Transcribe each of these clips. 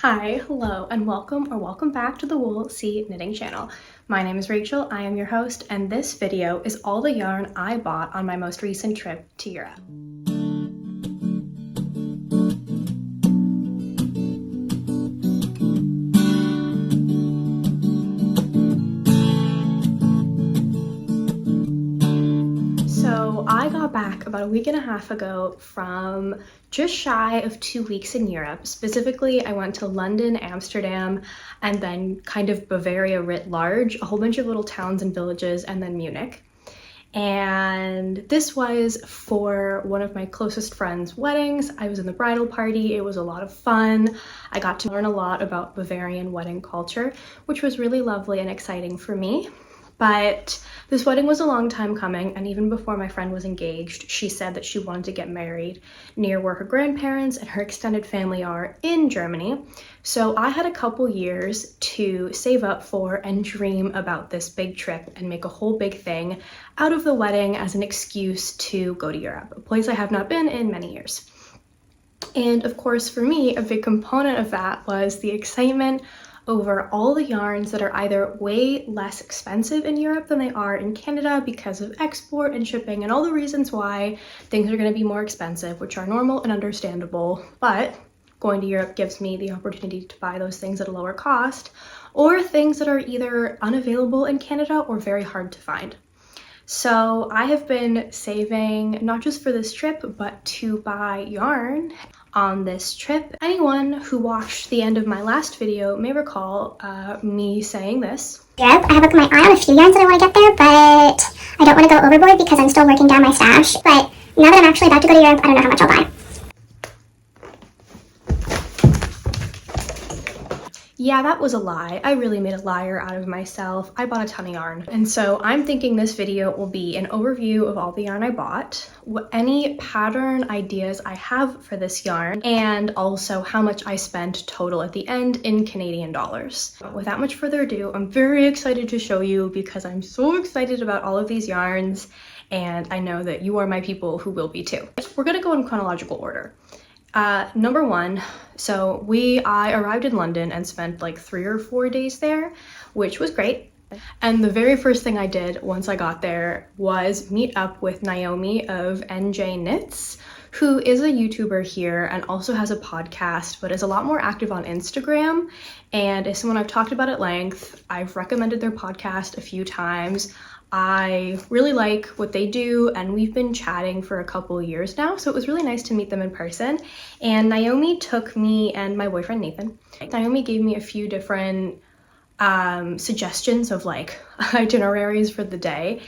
Hi, hello, and welcome back to the Wool Sea Knitting channel. My name is Rachel, I am your host, and this video is all the yarn I bought on my most recent trip to Europe. So I got back about a week and a half ago from just shy of 2 weeks in Europe. Specifically, I went to London, Amsterdam, and then kind of Bavaria writ large, a whole bunch of little towns and villages, and then Munich. And this was for one of my closest friends' weddings. I was in the bridal party. It was a lot of fun. I got to learn a lot about Bavarian wedding culture, which was really lovely and exciting for me. But this wedding was a long time coming, and even before my friend was engaged, she said that she wanted to get married near where her grandparents and her extended family are in Germany. So I had a couple years to save up for and dream about this big trip and make a whole big thing out of the wedding as an excuse to go to Europe, a place I have not been in many years. And of course, for me, a big component of that was the excitement over all the yarns that are either way less expensive in Europe than they are in Canada because of export and shipping and all the reasons why things are going to be more expensive, which are normal and understandable, but going to Europe gives me the opportunity to buy those things at a lower cost, or things that are either unavailable in Canada or very hard to find. So I have been saving not just for this trip, but to buy yarn on this trip. Anyone who watched the end of my last video may recall me saying this. Europe, I have my eye on a few yarns that I want to get there, but I don't want to go overboard because I'm still working down my stash. But now that I'm actually about to go to Europe, I don't know how much I'll buy. Yeah, that was a lie. I really made a liar out of myself. I bought a ton of yarn. And so I'm thinking this video will be an overview of all the yarn I bought, any pattern ideas I have for this yarn, and also how much I spent total at the end in Canadian dollars. Without much further ado, I'm very excited to show you because I'm so excited about all of these yarns, and I know that you are my people who will be too. We're gonna go in chronological order. Number one, so I arrived in London and spent like 3 or 4 days there, which was great. And the very first thing I did once I got there was meet up with Naomi of NJ Knits, who is a YouTuber here and also has a podcast, but is a lot more active on Instagram and is someone I've talked about at length. I've recommended their podcast a few times. I really like what they do, and we've been chatting for a couple years now, so it was really nice to meet them in person. And Naomi took me and my boyfriend Nathan. Naomi gave me a few different suggestions of like itineraries for the day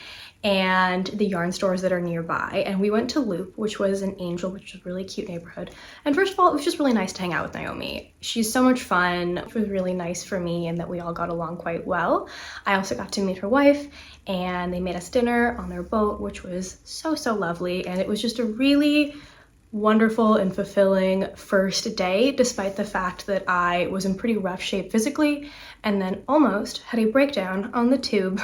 and the yarn stores that are nearby. And we went to Loop, which was in Angel, which is a really cute neighborhood. And first of all, it was just really nice to hang out with Naomi. She's so much fun. It was really nice for me and that we all got along quite well. I also got to meet her wife, and they made us dinner on their boat, which was so lovely. And it was just a really wonderful and fulfilling first day, despite the fact that I was in pretty rough shape physically and then almost had a breakdown on the tube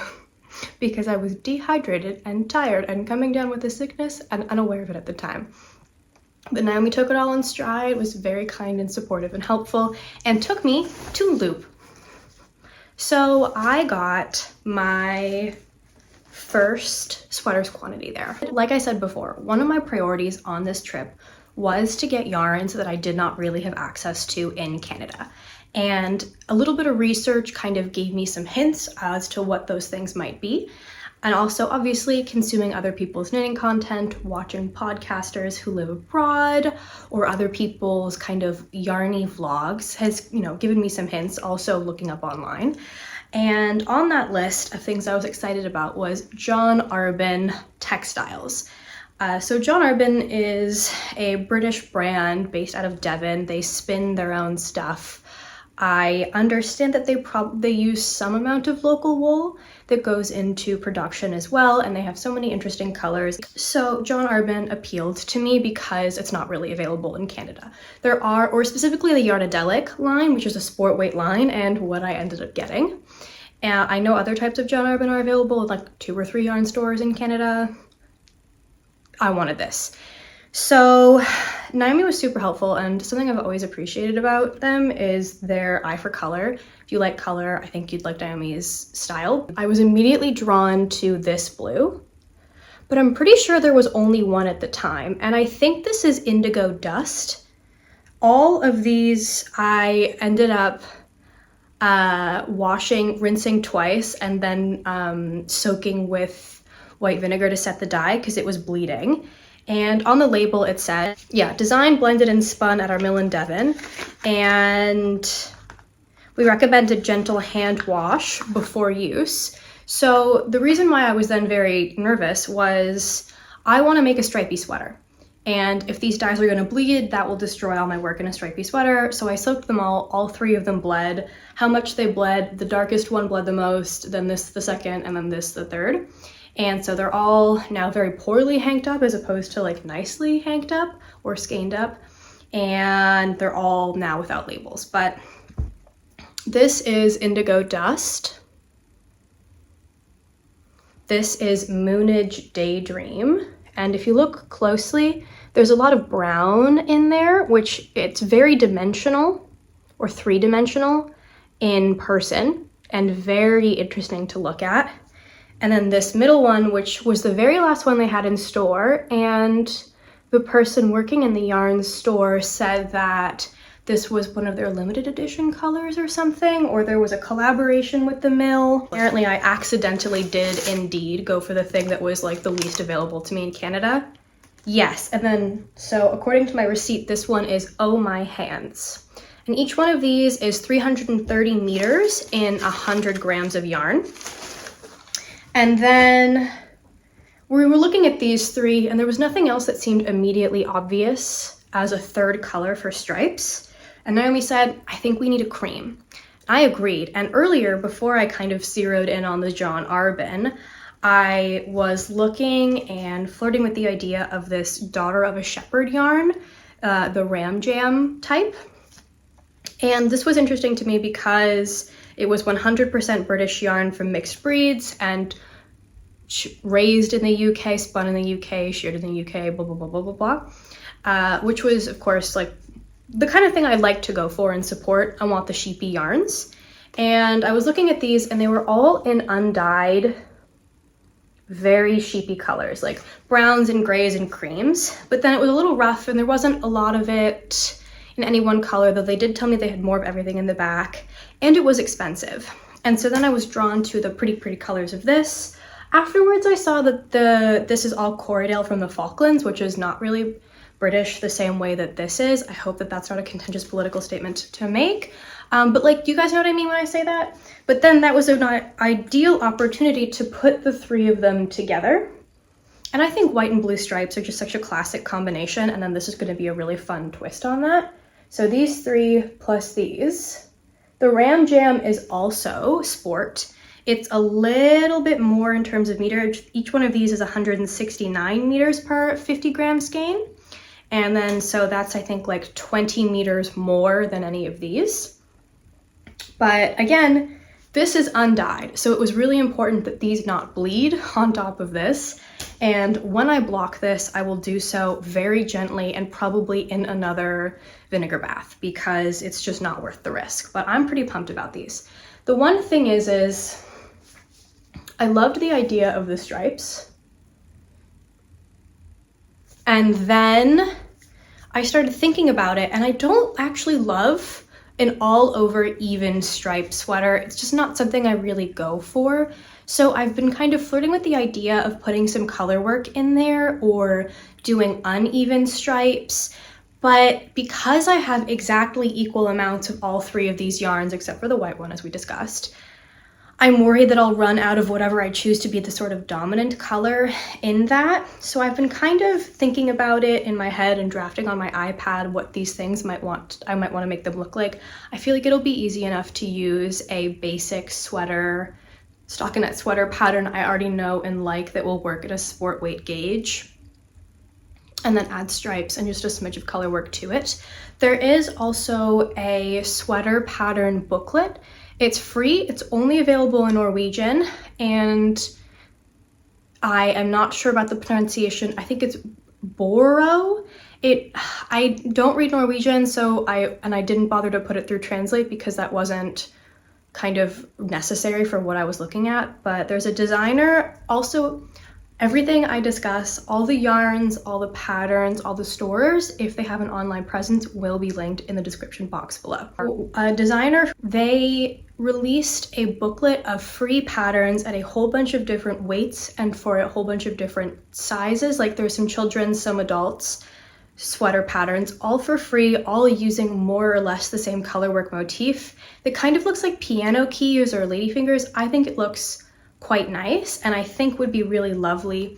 because I was dehydrated and tired and coming down with a sickness and unaware of it at the time. But Naomi took it all in stride, was very kind and supportive and helpful, and took me to Loop. So I got my first sweaters quantity there. Like I said before, one of my priorities on this trip was to get yarns that I did not really have access to in Canada. And a little bit of research kind of gave me some hints as to what those things might be. And also obviously consuming other people's knitting content, watching podcasters who live abroad or other people's kind of yarny vlogs has, given me some hints, also looking up online. And on that list of things I was excited about was John Arbon Textiles. So John Arbon is a British brand based out of Devon. They spin their own stuff. I understand that they use some amount of local wool that goes into production as well, and they have so many interesting colors. So John Arbon appealed to me because it's not really available in Canada. There are, or specifically the Yarnadelic line, which is a sport weight line, and what I ended up getting. And I know other types of John Arbon are available in like 2 or 3 yarn stores in Canada. I wanted this. So Naomi was super helpful, and something I've always appreciated about them is their eye for color. If you like color, I think you'd like Naomi's style. I was immediately drawn to this blue, but I'm pretty sure there was only one at the time, and I think this is Indigo Dust. All of these I ended up rinsing twice, and then soaking with white vinegar to set the dye because it was bleeding. And on the label it said, yeah, designed, blended, and spun at our mill in Devon. And we recommend a gentle hand wash before use. So the reason why I was then very nervous was I want to make a stripy sweater. And if these dyes are going to bleed, that will destroy all my work in a stripy sweater. So I soaked them all 3 of them bled. How much they bled, the darkest one bled the most, then this the second, and then this the third. And so they're all now very poorly hanked up as opposed to like nicely hanked up or skeined up. And they're all now without labels. But this is Indigo Dust. This is Moonage Daydream. And if you look closely, there's a lot of brown in there, which it's very dimensional or 3-dimensional in person and very interesting to look at. And then this middle one, which was the very last one they had in store, and the person working in the yarn store said that this was one of their limited edition colors or something, or there was a collaboration with the mill. Apparently I accidentally did indeed go for the thing that was like the least available to me in Canada. Yes, and then, so according to my receipt, this one is Oh My Hands. And each one of these is 330 meters in 100 grams of yarn. And then we were looking at these 3, and there was nothing else that seemed immediately obvious as a third color for stripes. And Naomi said, I think we need a cream. I agreed. And earlier, before I kind of zeroed in on the John Arbin, I was looking and flirting with the idea of this Daughter of a Shepherd yarn, the Ram Jam type. And this was interesting to me because it was 100% British yarn from mixed breeds and raised in the UK, spun in the UK, sheared in the UK, blah, blah, blah, blah, blah, blah. Which was, of course, like the kind of thing I like to go for and support. I want the sheepy yarns. And I was looking at these and they were all in undyed, very sheepy colors, like browns and grays and creams. But then it was a little rough and there wasn't a lot of it in any one color, though they did tell me they had more of everything in the back, and it was expensive. And so then I was drawn to the pretty colors of this. Afterwards, I saw that this is all Corriedale from the Falklands, which is not really British the same way that this is. I hope that that's not a contentious political statement to make. But like, do you guys know what I mean when I say that? But then that was an ideal opportunity to put the 3 of them together. And I think white and blue stripes are just such a classic combination. And then this is going to be a really fun twist on that. So these 3 plus these. The Ram Jam is also sport. It's a little bit more in terms of meterage. Each one of these is 169 meters per 50 gram skein. And then, so that's, I think, like 20 meters more than any of these. But again, this is undyed. So it was really important that these not bleed on top of this. And when I block this, I will do so very gently and probably in another vinegar bath because it's just not worth the risk. But I'm pretty pumped about these. The one thing is I loved the idea of the stripes. And then I started thinking about it, and I don't actually love an all over even striped sweater. It's just not something I really go for. So I've been kind of flirting with the idea of putting some color work in there or doing uneven stripes. But because I have exactly equal amounts of all 3 of these yarns, except for the white one, as we discussed, I'm worried that I'll run out of whatever I choose to be the sort of dominant color in that. So I've been kind of thinking about it in my head and drafting on my iPad what these things I might want to make them look like. I feel like it'll be easy enough to use a basic sweater, stockinette sweater pattern I already know and like that will work at a sport weight gauge, and then add stripes and just a smidge of color work to it. There is also a sweater pattern booklet. It's free, it's only available in Norwegian, and I am not sure about the pronunciation. I think it's Boro. I don't read Norwegian, so I didn't bother to put it through Translate because that wasn't kind of necessary for what I was looking at. But there's a designer. Also, everything I discuss, all the yarns, all the patterns, all the stores, if they have an online presence, will be linked in the description box below. A designer, they released a booklet of free patterns at a whole bunch of different weights and for a whole bunch of different sizes. Like there's some children's, some adults sweater patterns, all for free, all using more or less the same colorwork motif that kind of looks like piano keys or ladyfingers. I think it looks quite nice and I think would be really lovely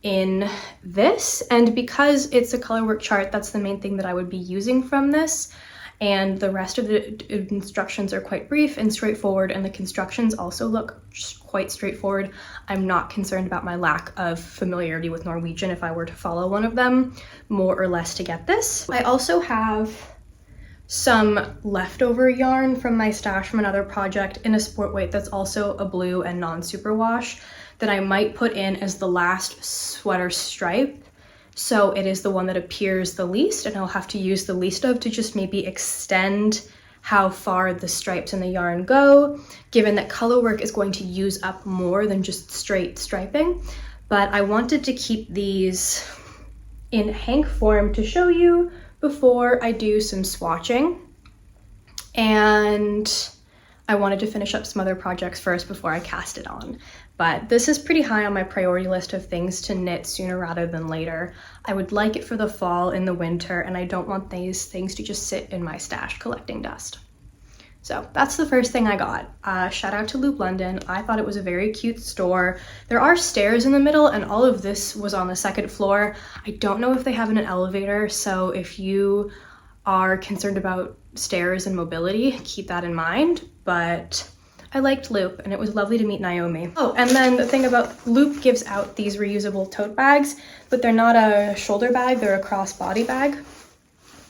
in this. And because it's a colorwork chart, that's the main thing that I would be using from this. And the rest of the instructions are quite brief and straightforward, and the constructions also look quite straightforward. I'm not concerned about my lack of familiarity with Norwegian if I were to follow one of them, more or less, to get this. I also have some leftover yarn from my stash from another project in a sport weight that's also a blue and non-superwash that I might put in as the last sweater stripe. So it is the one that appears the least, and I'll have to use the least of to just maybe extend how far the stripes in the yarn go, given that colorwork is going to use up more than just straight striping. But I wanted to keep these in hank form to show you before I do some swatching. And I wanted to finish up some other projects first before I cast it on. But this is pretty high on my priority list of things to knit sooner rather than later. I would like it for the fall and the winter, and I don't want these things to just sit in my stash collecting dust. So that's the first thing I got. Shout out to Loop London. I thought it was a very cute store. There are stairs in the middle, and all of this was on the second floor. I don't know if they have an elevator, so if you are concerned about stairs and mobility, keep that in mind. But I liked Loop, and it was lovely to meet Naomi. Oh, and then the thing about Loop gives out these reusable tote bags, but they're not a shoulder bag, they're a crossbody bag.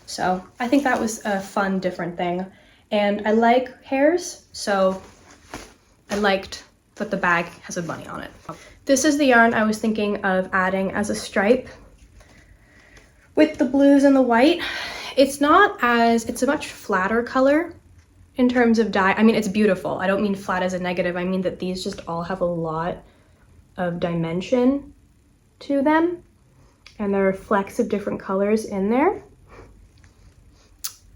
So I think that was a fun, different thing. And I like hairs, so I liked that the bag has a bunny on it. This is the yarn I was thinking of adding as a stripe with the blues and the white. It's a much flatter color in terms of dye. I mean, it's beautiful. I don't mean flat as a negative. I mean that these just all have a lot of dimension to them. And there are flecks of different colors in there.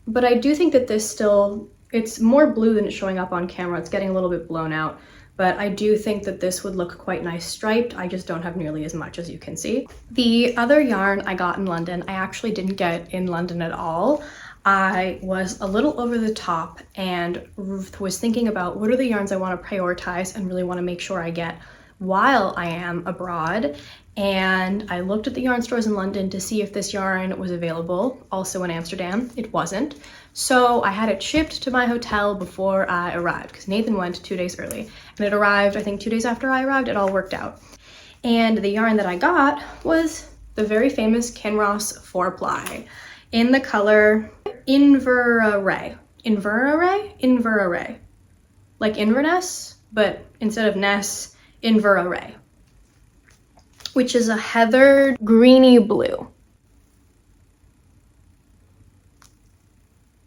But I do think that this still, it's more blue than it's showing up on camera. It's getting a little bit blown out. But I do think that this would look quite nice striped. I just don't have nearly as much, as you can see. The other yarn I got in London, I actually didn't get in London at all. I was a little over the top and was thinking about what are the yarns I want to prioritize and really want to make sure I get while I am abroad. And I looked at the yarn stores in London to see if this yarn was available, also in Amsterdam. It wasn't. So I had it shipped to my hotel before I arrived, because Nathan went 2 days early. And it arrived, I think 2 days after I arrived. It all worked out. And the yarn that I got was the very famous Kinross 4-ply in the color Inverarray. Inverarray. Like Inverness, but instead of Ness, Inverarray, which is a heathered greeny blue.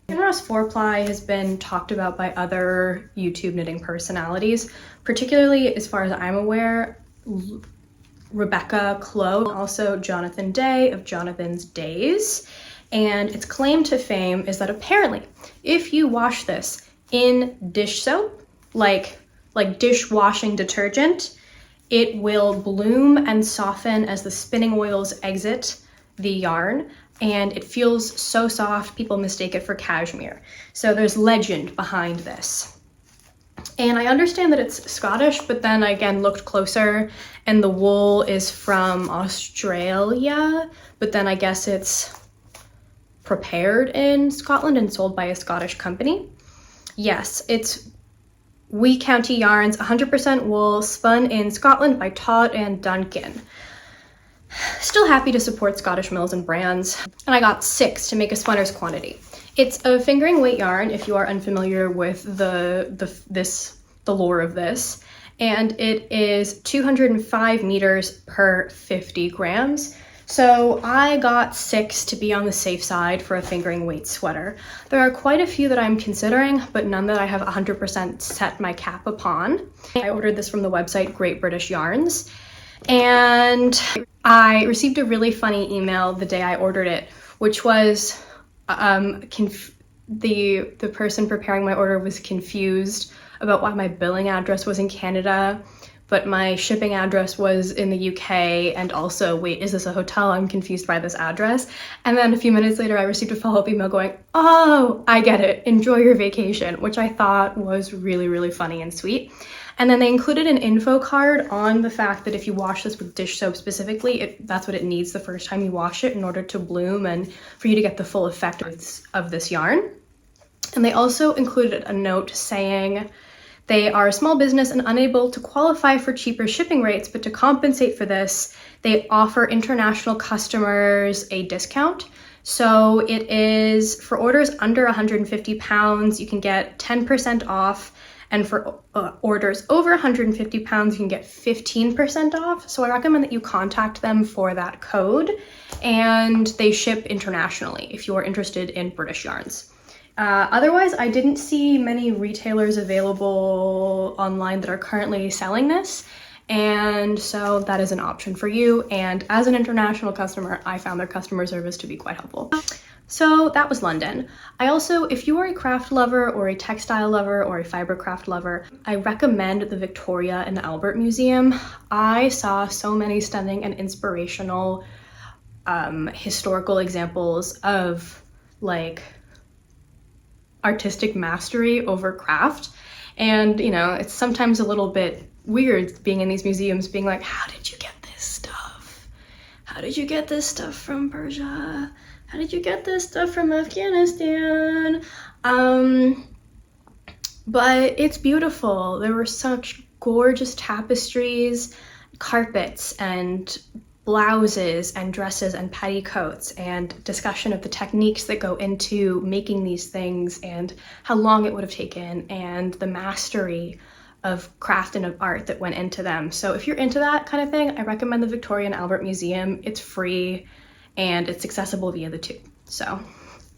Kinross 4-ply has been talked about by other YouTube knitting personalities, particularly as far as I'm aware, Rebecca Clow, also Jonathan Day of Jonathan's Days. And its claim to fame is that apparently if you wash this in dish soap, like dishwashing detergent, it will bloom and soften as the spinning oils exit the yarn, and it feels so soft people mistake it for cashmere. So there's legend behind this. And I understand that it's Scottish, but then I again looked closer and the wool is from Australia, but then I guess it's prepared in Scotland and sold by a Scottish company. Yes, it's Wee County Yarns, 100% wool, spun in Scotland by Todd and Duncan. Still happy to support Scottish mills and brands. And I got 6 to make a spunner's quantity. It's a fingering weight yarn if you are unfamiliar with the lore of this. And it is 205 meters per 50 grams. So I got 6 to be on the safe side for a fingering weight sweater. There are quite a few that I'm considering, but none that I have 100% set my cap upon. I ordered this from the website Great British Yarns, and I received a really funny email the day I ordered it, which was the person preparing my order was confused about why my billing address was in Canada, but my shipping address was in the UK, and also, wait, is this a hotel? I'm confused by this address. And then a few minutes later, I received a follow-up email going, oh, I get it, enjoy your vacation, which I thought was really, really funny and sweet. And then they included an info card on the fact that if you wash this with dish soap specifically, that's what it needs the first time you wash it in order to bloom and for you to get the full effect of this yarn. And they also included a note saying, they are a small business and unable to qualify for cheaper shipping rates, but to compensate for this, they offer international customers a discount. So it is for orders under 150 pounds, you can get 10% off. And for orders over 150 pounds, you can get 15% off. So I recommend that you contact them for that code, and they ship internationally if you are interested in British yarns. Otherwise, I didn't see many retailers available online that are currently selling this, and so that is an option for you. And as an international customer, I found their customer service to be quite helpful. So that was London. I also, if you are a craft lover or a textile lover or a fiber craft lover, I recommend the Victoria and Albert Museum. I saw so many stunning and inspirational historical examples of like artistic mastery over craft. And you know, it's sometimes a little bit weird being in these museums being like, how did you get this stuff? How did you get this stuff from Persia? How did you get this stuff from Afghanistan? But it's beautiful. There were such gorgeous tapestries, carpets, and blouses and dresses and petticoats, and discussion of the techniques that go into making these things and how long it would have taken, and the mastery of craft and of art that went into them. So if you're into that kind of thing, I recommend the Victoria and Albert Museum. It's free and it's accessible via the tube. So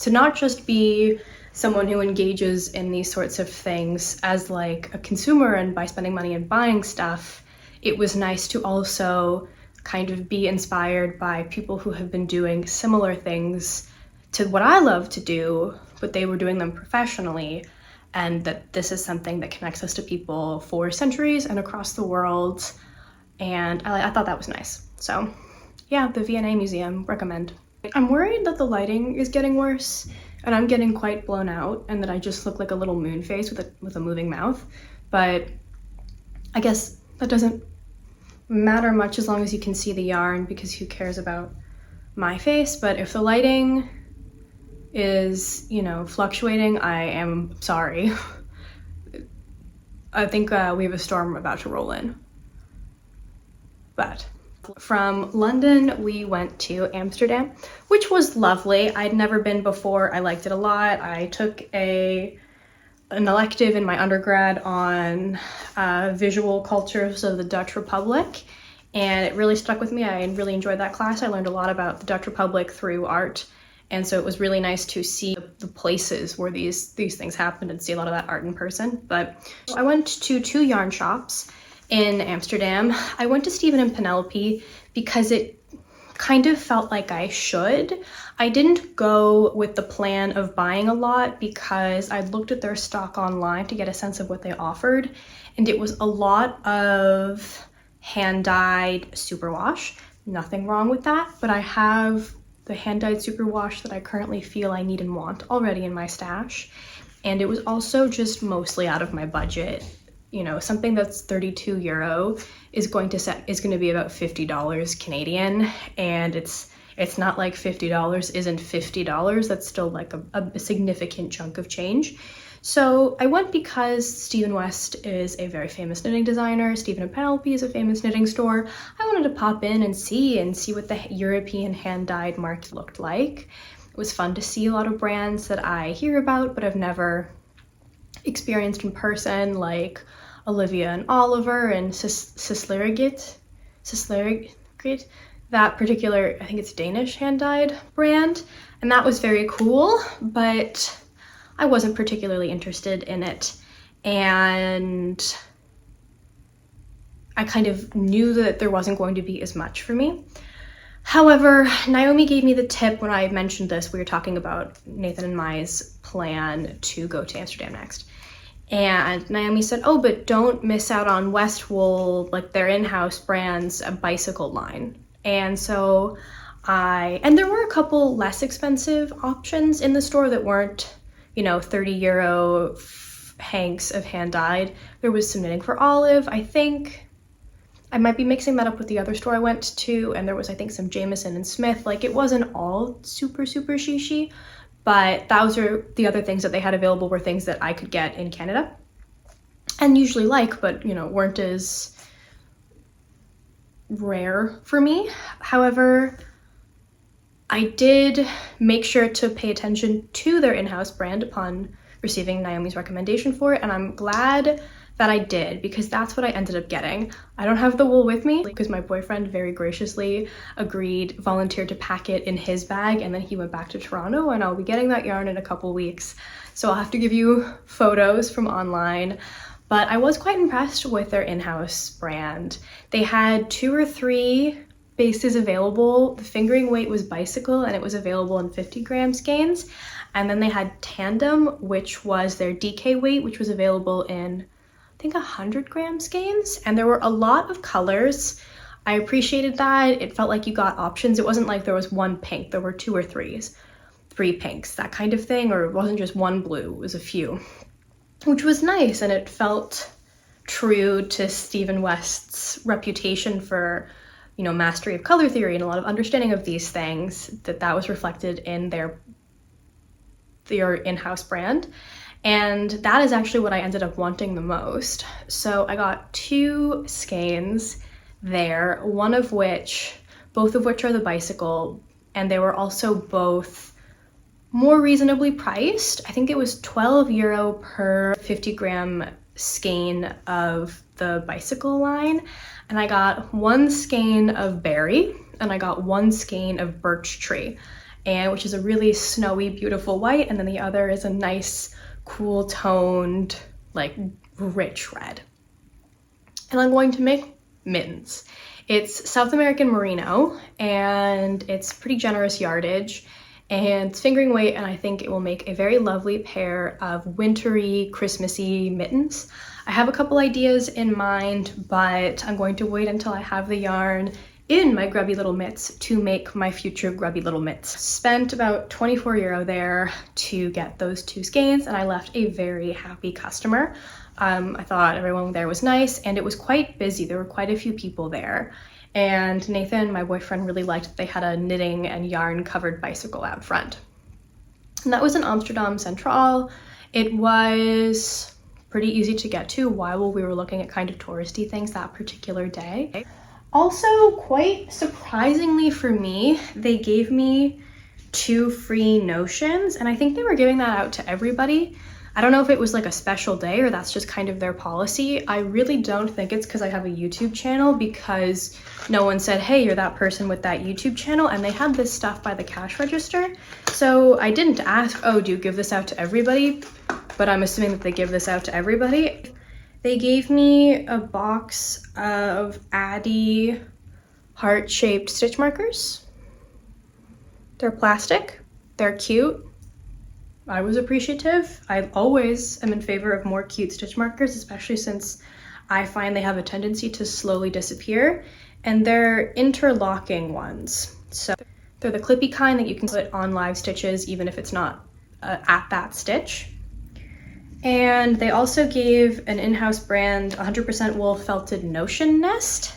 to not just be someone who engages in these sorts of things as like a consumer and by spending money and buying stuff, it was nice to also kind of be inspired by people who have been doing similar things to what I love to do, but they were doing them professionally, and that this is something that connects us to people for centuries and across the world. And I thought that was nice. So yeah, the V&A Museum, recommend. I'm worried that the lighting is getting worse and I'm getting quite blown out and that I just look like a little moon face with a moving mouth, but I guess that doesn't matter much as long as you can see the yarn, because who cares about my face? But if the lighting is, you know, fluctuating, I am sorry. I think we have a storm about to roll in. But from London, we went to Amsterdam, which was lovely. I'd never been before. I liked it a lot. I took an elective in my undergrad on visual cultures of the Dutch Republic, and it really stuck with me. I really enjoyed that class. I learned a lot about the Dutch Republic through art, and so it was really nice to see the places where these things happened and see a lot of that art in person. But I went to 2 yarn shops in Amsterdam. I went to Stephen and Penelope because it kind of felt like I should. I didn't go with the plan of buying a lot because I looked at their stock online to get a sense of what they offered, and it was a lot of hand-dyed superwash. Nothing wrong with that, but I have the hand-dyed superwash that I currently feel I need and want already in my stash, and it was also just mostly out of my budget. You know, something that's 32 euro is going to be about $50 Canadian, and it's not like $50 isn't $50. That's still like a significant chunk of change. So I went because Stephen West is a very famous knitting designer. Stephen and Penelope is a famous knitting store. I wanted to pop in and see what the European hand-dyed market looked like. It was fun to see a lot of brands that I hear about but I've never experienced in person, like Olivia and Oliver and Sislerigit. that particular, I think it's Danish hand-dyed brand, and that was very cool, but I wasn't particularly interested in it. And I kind of knew that there wasn't going to be as much for me. However, Naomi gave me the tip when I mentioned this. We were talking about Nathan and Mai's plan to go to Amsterdam next. And Naomi said, oh, but don't miss out on Westwool, like their in-house brand's bicycle line. And so and there were a couple less expensive options in the store that weren't, you know, 30 euro hanks of hand-dyed. There was some knitting for Olive, I think. I might be mixing that up with the other store I went to, and there was, I think, some Jameson and Smith. Like, it wasn't all super shishi, but those are the other things that they had available were things that I could get in Canada and usually like, but, you know, weren't as rare for me. However, I did make sure to pay attention to their in-house brand upon receiving Naomi's recommendation for it, and I'm glad that I did, because that's what I ended up getting. I don't have the wool with me because my boyfriend very graciously volunteered to pack it in his bag, and then he went back to Toronto, and I'll be getting that yarn in a couple weeks. So I'll have to give you photos from online. But I was quite impressed with their in-house brand. They had 2 or 3 bases available. The fingering weight was bicycle, and it was available in 50 gram skeins. And then they had tandem, which was their DK weight, which was available in, I think, 100 gram skeins. And there were a lot of colors. I appreciated that. It felt like you got options. It wasn't like there was one pink. There were 2 or 3 pinks, that kind of thing. Or it wasn't just one blue, it was a few, which was nice. And it felt true to Stephen West's reputation for, you know, mastery of color theory and a lot of understanding of these things, that was reflected in their in-house brand. And that is actually what I ended up wanting the most. So I got 2 skeins there, both of which are the bicycle, and they were also both more reasonably priced. I think it was 12 euro per 50 gram skein of the bicycle line. And I got 1 skein of berry, and I got 1 skein of birch tree, which is a really snowy, beautiful white, and then the other is a nice, cool toned, like rich red. And I'm going to make mittens. It's South American merino, and it's pretty generous yardage, and it's fingering weight, and I think it will make a very lovely pair of wintry, Christmassy mittens. I have a couple ideas in mind, but I'm going to wait until I have the yarn in my grubby little mitts to make my future grubby little mitts. Spent about 24 euro there to get those 2 skeins, and I left a very happy customer. I thought everyone there was nice, and it was quite busy. There were quite a few people there. And Nathan, my boyfriend, really liked that they had a knitting and yarn covered bicycle out front. And that was in Amsterdam Central. It was pretty easy to get to while we were looking at kind of touristy things that particular day. Also, quite surprisingly for me, they gave me 2 free notions, and I think they were giving that out to everybody. I don't know if it was like a special day or that's just kind of their policy. I really don't think it's because I have a YouTube channel, because no one said, hey, you're that person with that YouTube channel, and they had this stuff by the cash register. So I didn't ask, oh, do you give this out to everybody? But I'm assuming that they give this out to everybody. They gave me a box of Addy heart-shaped stitch markers. They're plastic, they're cute. I was appreciative. I always am in favor of more cute stitch markers, especially since I find they have a tendency to slowly disappear, and they're interlocking ones. So they're the clippy kind that you can put on live stitches even if it's not at that stitch. And they also gave an in-house brand 100% wool felted notion nest,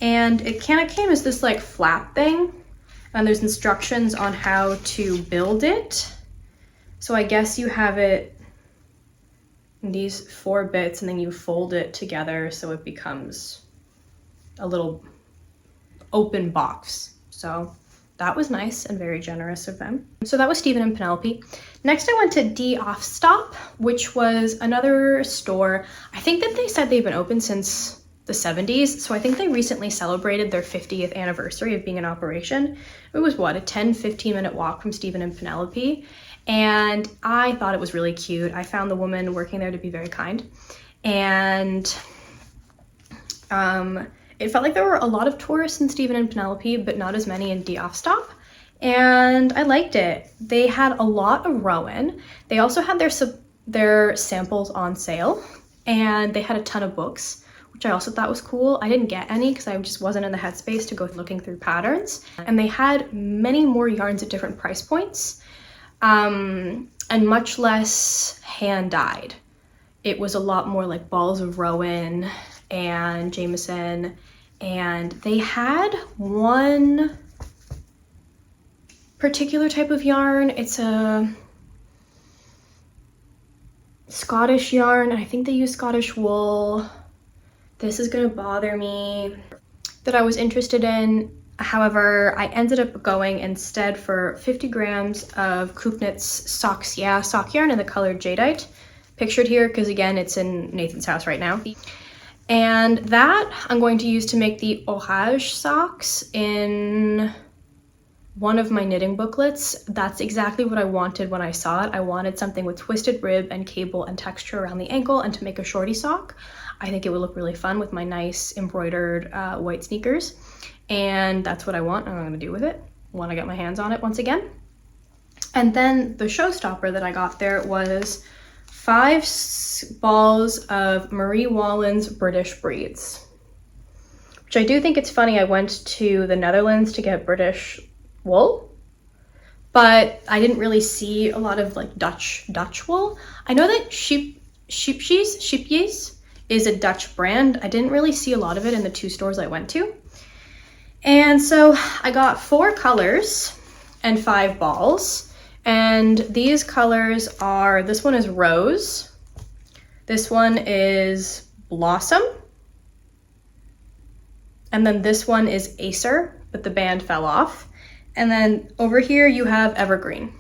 and it kind of came as this like flat thing, and there's instructions on how to build it. So I guess you have it in these 4 bits, and then you fold it together so it becomes a little open box. So that was nice and very generous of them. So that was Stephen and Penelope. Next I went to Die Afstap, which was another store. I think that they said they've been open since the 70s. So I think they recently celebrated their 50th anniversary of being in operation. It was what, a 10-15 minute walk from Stephen and Penelope. And I thought it was really cute. I found the woman working there to be very kind. And it felt like there were a lot of tourists in Stephen and Penelope, but not as many in Die Afstop. And I liked it. They had a lot of Rowan. They also had their samples on sale, and they had a ton of books, which I also thought was cool. I didn't get any because I just wasn't in the headspace to go looking through patterns. And they had many more yarns at different price points, and much less hand-dyed. It was a lot more like balls of Rowan and Jameson, and they had one particular type of yarn. It's a Scottish yarn, and I think they use Scottish wool. This is gonna bother me, that I was interested in. However, I ended up going instead for 50 grams of Koopnitz Socks Yeah sock yarn in the color Jadeite, pictured here because again it's in Nathan's house right now. And that I'm going to use to make the Orage socks in one of my knitting booklets. That's exactly what I wanted when I saw it. I wanted something with twisted rib and cable and texture around the ankle, and to make a shorty sock. I think it would look really fun with my nice embroidered white sneakers. And that's what I want, and I'm gonna do with it when I get my hands on it once again. And then the showstopper that I got there was 5 balls of Marie Wallen's British Breeds, which I do think it's funny. I went to the Netherlands to get British wool, but I didn't really see a lot of like Dutch wool. I know that Sheepjes is a Dutch brand. I didn't really see a lot of it in the 2 stores I went to. And so I got 4 colors and 5 balls. And these colors are, this one is Rose, this one is Blossom, and then this one is Acer, but the band fell off. And then over here you have Evergreen.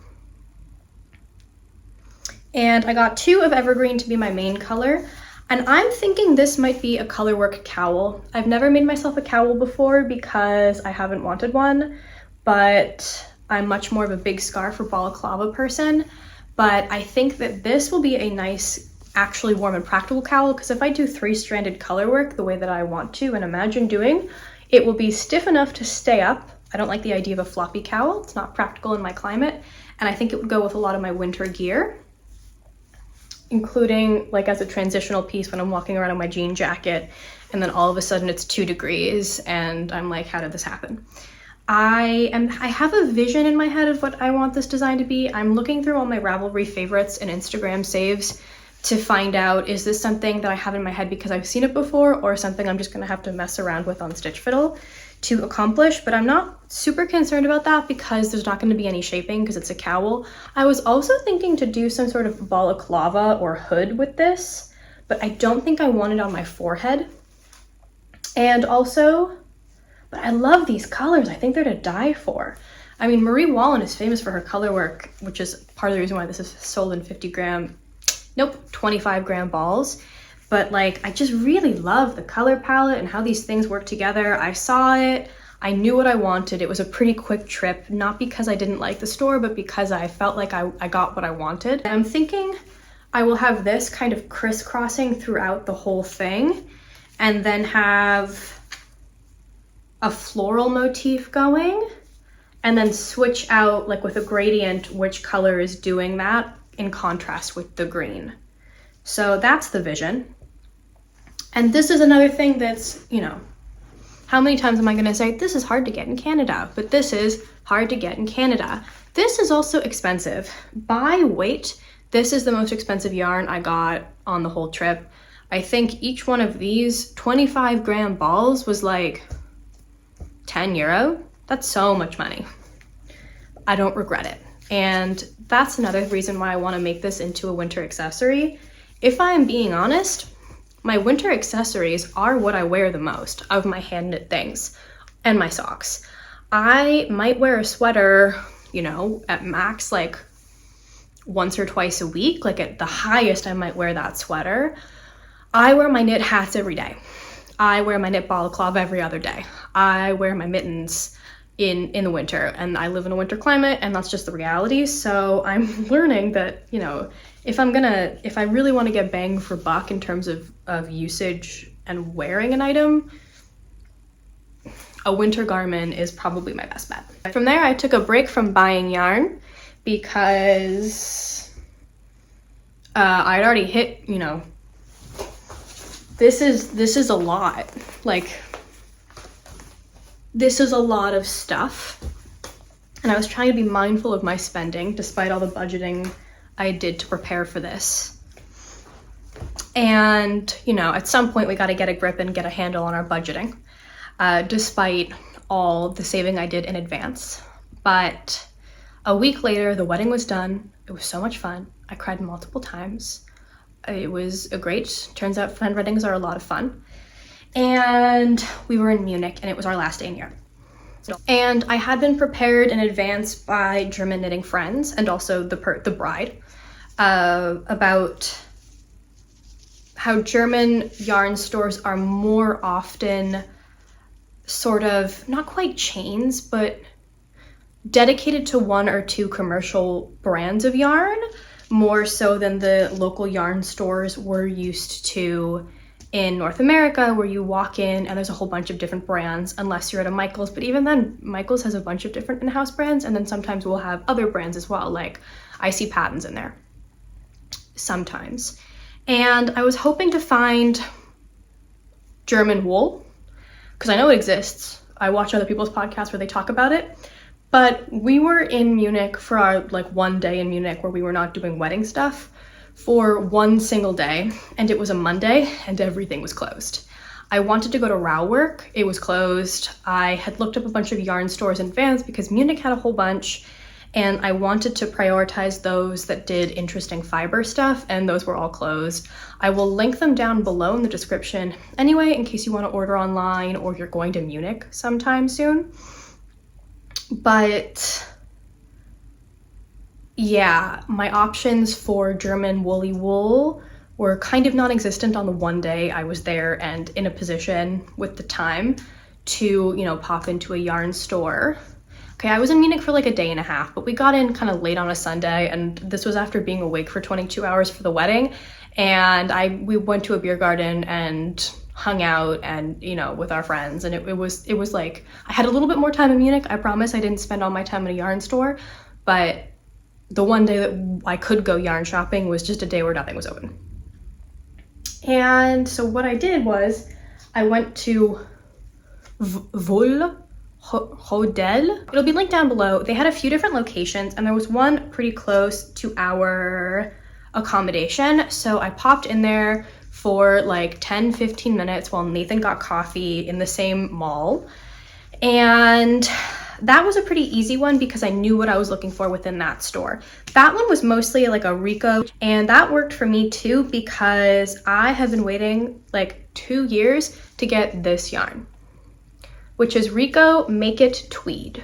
And I got 2 of Evergreen to be my main color. And I'm thinking this might be a colorwork cowl. I've never made myself a cowl before because I haven't wanted one, but I'm much more of a big scarf or balaclava person. But I think that this will be a nice, actually warm and practical cowl, because if I do 3-stranded colorwork the way that I want to and imagine doing, it will be stiff enough to stay up. I don't like the idea of a floppy cowl. It's not practical in my climate. And I think it would go with a lot of my winter gear, including like as a transitional piece when I'm walking around in my jean jacket and then all of a sudden it's 2 degrees and I'm like, how did this happen? I have a vision in my head of what I want this design to be. I'm looking through all my Ravelry favorites and Instagram saves to find out, is this something that I have in my head because I've seen it before, or something I'm just gonna have to mess around with on Stitch Fiddle to accomplish. But I'm not super concerned about that because there's not going to be any shaping because it's a cowl. I was also thinking to do some sort of balaclava or hood with this, but I don't think I want it on my forehead. And also, but I love these colors. I think they're to die for. I mean, Marie Wallen is famous for her color work, which is part of the reason why this is sold in 25 gram balls. But like, I just really love the color palette and how these things work together. I saw it, I knew what I wanted. It was a pretty quick trip, not because I didn't like the store, but because I felt like I got what I wanted. And I'm thinking I will have this kind of crisscrossing throughout the whole thing, and then have a floral motif going, and then switch out like with a gradient which color is doing that in contrast with the green. So that's the vision. And this is another thing that's, you know, how many times am I gonna say, this is hard to get in Canada, but this is hard to get in Canada. This is also expensive. By weight, this is the most expensive yarn I got on the whole trip. I think each one of these 25 gram balls was like 10 euro. That's so much money. I don't regret it. And that's another reason why I wanna make this into a winter accessory. If I'm being honest, my winter accessories are what I wear the most of my hand knit things and my socks. I might wear a sweater, you know, at max like once or twice a week. Like at the highest, I might wear that sweater. I wear my knit hats every day. I wear my knit balaclava every other day. I wear my mittens in the winter, and I live in a winter climate, and that's just the reality. So I'm learning that, you know, if I really want to get bang for buck in terms of usage and wearing an item, a winter garment is probably my best bet. From there, I took a break from buying yarn because I'd already hit, you know, this is a lot. Like, this is a lot of stuff. And I was trying to be mindful of my spending despite all the budgeting I did to prepare for this. And, you know, at some point we got to get a grip and get a handle on our budgeting, despite all the saving I did in advance. But a week later, the wedding was done. It was so much fun. I cried multiple times. It was turns out friend weddings are a lot of fun. And we were in Munich, and it was our last day in Europe. And I had been prepared in advance by German knitting friends and also the bride about how German yarn stores are more often sort of, not quite chains, but dedicated to one or two commercial brands of yarn, more so than the local yarn stores we're used to in North America, where you walk in and there's a whole bunch of different brands, unless you're at a Michael's. But even then, Michael's has a bunch of different in-house brands, and then sometimes we'll have other brands as well, like I see Patons in there sometimes. And I was hoping to find German wool, because I know it exists. I watch other people's podcasts where they talk about it. But we were in Munich for our one day in Munich where we were not doing wedding stuff for one single day, and it was a Monday and everything was closed. I wanted to go to Ravelry. It was closed. I had looked up a bunch of yarn stores in advance because Munich had a whole bunch, and I wanted to prioritize those that did interesting fiber stuff, and those were all closed. I will link them down below in the description anyway, in case you want to order online or you're going to Munich sometime soon. But yeah, my options for German woolly wool were kind of non-existent on the one day I was there and in a position with the time to, you know, pop into a yarn store. Okay, I was in Munich for like a day and a half, but we got in kind of late on a Sunday, and this was after being awake for 22 hours for the wedding. And we went to a beer garden and hung out and, you know, with our friends. And it was like, I had a little bit more time in Munich. I promise I didn't spend all my time in a yarn store, but the one day that I could go yarn shopping was just a day where nothing was open. And so what I did was I went to Wohl Hotel. It'll be linked down below. They had a few different locations, and there was one pretty close to our accommodation. So I popped in there for like 10-15 minutes while Nathan got coffee in the same mall. And that was a pretty easy one because I knew what I was looking for within that store. That one was mostly like a Rico, and that worked for me too because I have been waiting like 2 years to get this yarn, which is Rico Make It Tweed,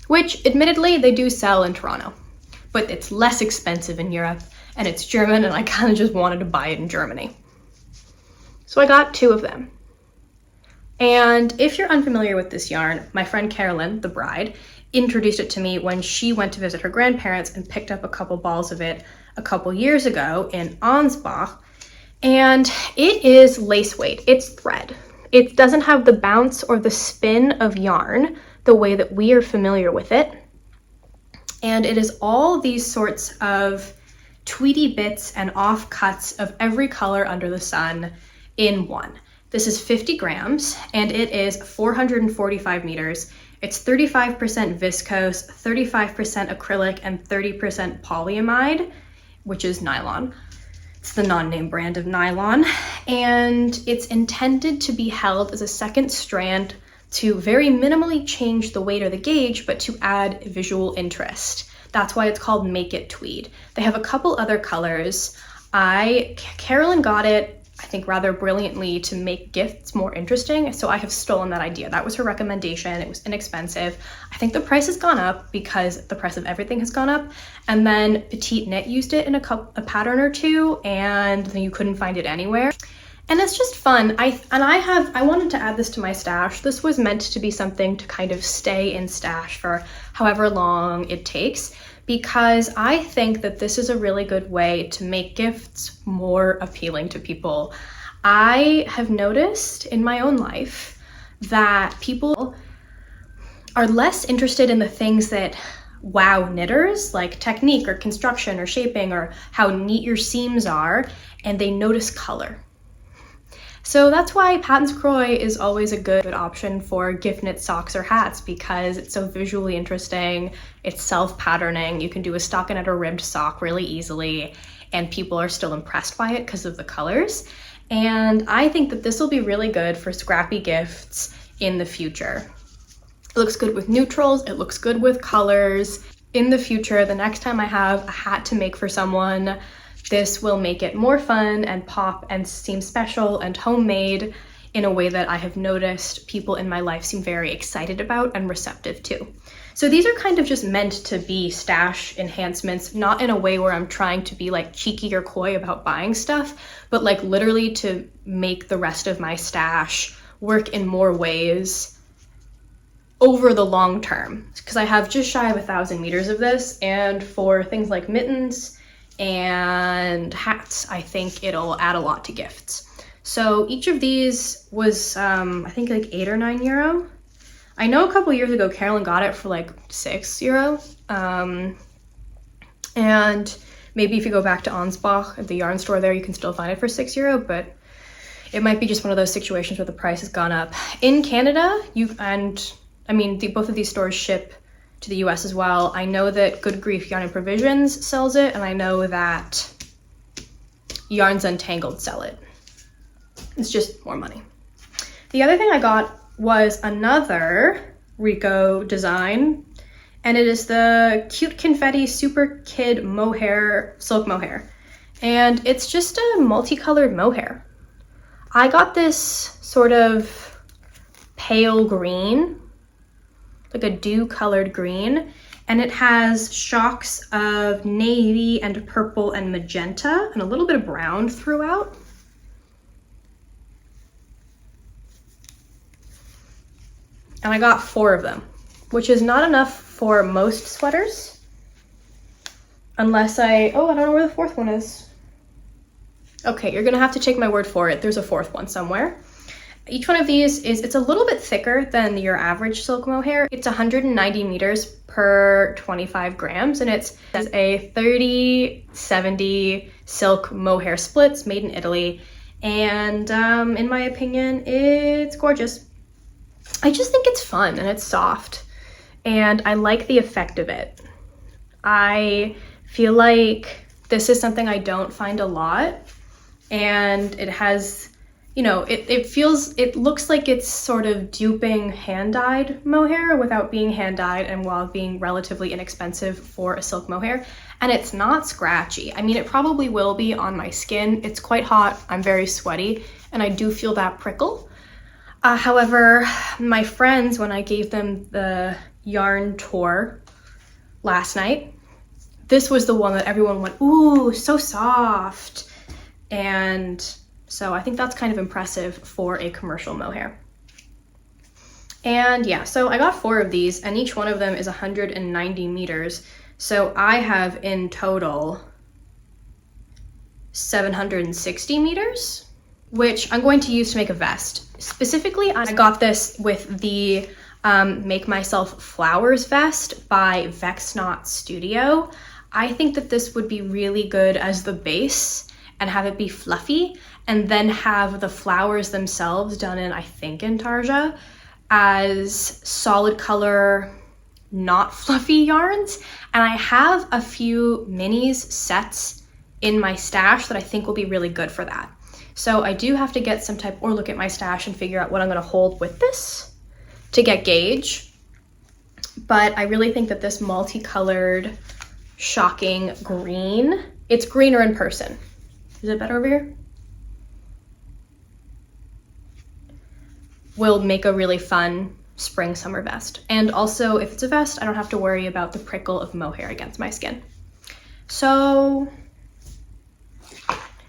which admittedly they do sell in Toronto, but it's less expensive in Europe and it's German, and I kind of just wanted to buy it in Germany. So I got 2 of them. And if you're unfamiliar with this yarn, my friend Carolyn, the bride, introduced it to me when she went to visit her grandparents and picked up a couple balls of it a couple years ago in Ansbach. And it is lace weight, it's thread. It doesn't have the bounce or the spin of yarn the way that we are familiar with it. And it is all these sorts of tweedy bits and offcuts of every color under the sun in one. This is 50 grams and it is 445 meters. It's 35% viscose, 35% acrylic, and 30% polyamide, which is nylon. It's the non-name brand of nylon, and it's intended to be held as a second strand to very minimally change the weight or the gauge, but to add visual interest. That's why it's called Make It Tweed. They have a couple other colors. Carolyn got it, I think, rather brilliantly to make gifts more interesting, so I have stolen that idea. That was her recommendation. It was inexpensive. I think the price has gone up because the price of everything has gone up, and then Petite Knit used it in a pattern or two, and then you couldn't find it anywhere. And it's just fun. I wanted to add this to my stash. This was meant to be something to kind of stay in stash for however long it takes, because I think that this is a really good way to make gifts more appealing to people. I have noticed in my own life that people are less interested in the things that wow knitters, like technique or construction or shaping or how neat your seams are, and they notice color. So that's why Patons Kroy is always a good option for gift knit socks or hats, because it's so visually interesting, it's self-patterning, you can do a stockinette or ribbed sock really easily, and people are still impressed by it because of the colors. And I think that this will be really good for scrappy gifts in the future. It looks good with neutrals, it looks good with colors. In the future, the next time I have a hat to make for someone, this will make it more fun and pop and seem special and homemade in a way that I have noticed people in my life seem very excited about and receptive to. So these are kind of just meant to be stash enhancements, not in a way where I'm trying to be like cheeky or coy about buying stuff, but like literally to make the rest of my stash work in more ways over the long term. Because I have just shy of 1,000 meters of this, and for things like mittens and hats, I think it'll add a lot to gifts. So each of these was, I think like €8 or €9. I know a couple years ago, Carolyn got it for like €6. And maybe if you go back to Ansbach at the yarn store there, you can still find it for €6, but it might be just one of those situations where the price has gone up. In Canada, both of these stores ship to the US as well. I know that Good Grief Yarn and Provisions sells it, and I know that Yarns Untangled sell it. It's just more money. The other thing I got was another Rico design, and it is the Cute Confetti Super Kid Mohair, silk mohair. And it's just a multicolored mohair. I got this sort of pale green, like a dew-colored green, and it has shocks of navy and purple and magenta and a little bit of brown throughout. And I got 4 of them, which is not enough for most sweaters, unless I don't know where the 4th one is. Okay, you're gonna have to take my word for it. There's a 4th one somewhere. Each one of these it's a little bit thicker than your average silk mohair. It's 190 meters per 25 grams, and it's a 30-70 silk mohair splits made in Italy. And in my opinion, it's gorgeous. I just think it's fun and it's soft, and I like the effect of it. I feel like this is something I don't find a lot, and it has, it looks like it's sort of duping hand-dyed mohair without being hand-dyed and while being relatively inexpensive for a silk mohair. And it's not scratchy. I mean, it probably will be on my skin. It's quite hot, I'm very sweaty, and I do feel that prickle. However, my friends, when I gave them the yarn tour last night, this was the one that everyone went, ooh, so soft. And so I think that's kind of impressive for a commercial mohair. And yeah, so I got 4 of these, and each one of them is 190 meters. So I have in total 760 meters, which I'm going to use to make a vest. Specifically, I got this with the Make Myself Flowers vest by Vex Knot Studio. I think that this would be really good as the base and have it be fluffy, and then have the flowers themselves done in, I think, Intarsia as solid color, not fluffy yarns. And I have a few minis sets in my stash that I think will be really good for that. So I do have to get some type, or look at my stash and figure out what I'm gonna hold with this to get gauge. But I really think that this multicolored, shocking green, it's greener in person. Is it better over here? Will make a really fun spring summer vest. And also, if it's a vest, I don't have to worry about the prickle of mohair against my skin. So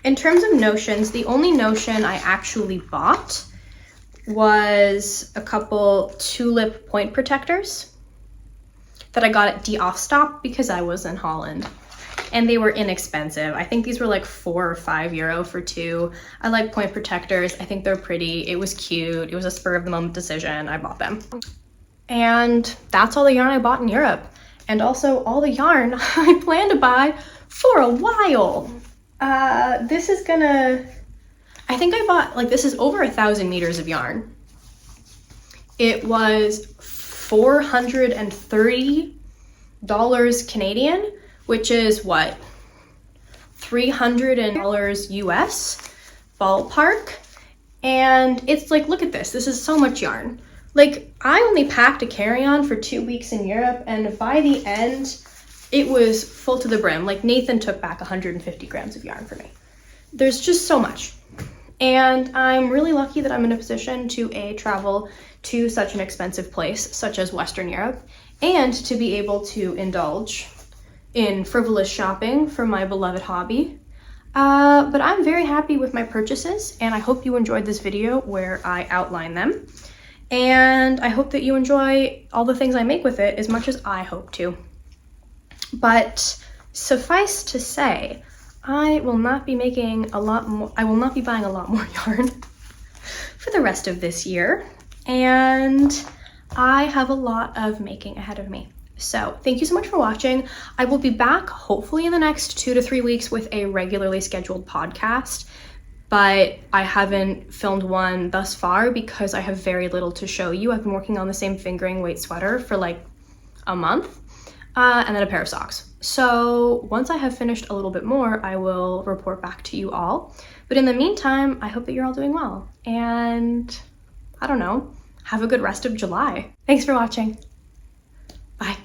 In terms of notions, the only notion I actually bought was a couple tulip point protectors that I got at Die Afstop because I was in Holland. And they were inexpensive. I think these were like €4 or €5 for two. I like point protectors. I think they're pretty. It was cute. It was a spur of the moment decision. I bought them. And that's all the yarn I bought in Europe. And also all the yarn I plan to buy for a while. This is gonna, I think I bought, like, this is over 1,000 meters of yarn. It was $430 Canadian, which is what, $300 US ballpark. And it's like, look at this. This is so much yarn. Like, I only packed a carry-on for 2 weeks in Europe, and by the end, it was full to the brim. Like, Nathan took back 150 grams of yarn for me. There's just so much. And I'm really lucky that I'm in a position to travel to such an expensive place, such as Western Europe, and to be able to indulge in frivolous shopping for my beloved hobby. But I'm very happy with my purchases, and I hope you enjoyed this video where I outline them. And I hope that you enjoy all the things I make with it as much as I hope to. But suffice to say, I will not be buying a lot more yarn for the rest of this year. And I have a lot of making ahead of me. So thank you so much for watching. I will be back hopefully in the next 2 to 3 weeks with a regularly scheduled podcast, but I haven't filmed one thus far because I have very little to show you. I've been working on the same fingering weight sweater for like a month, and then a pair of socks. So once I have finished a little bit more, I will report back to you all. But in the meantime, I hope that you're all doing well. And I don't know, have a good rest of July. Thanks for watching. Bye.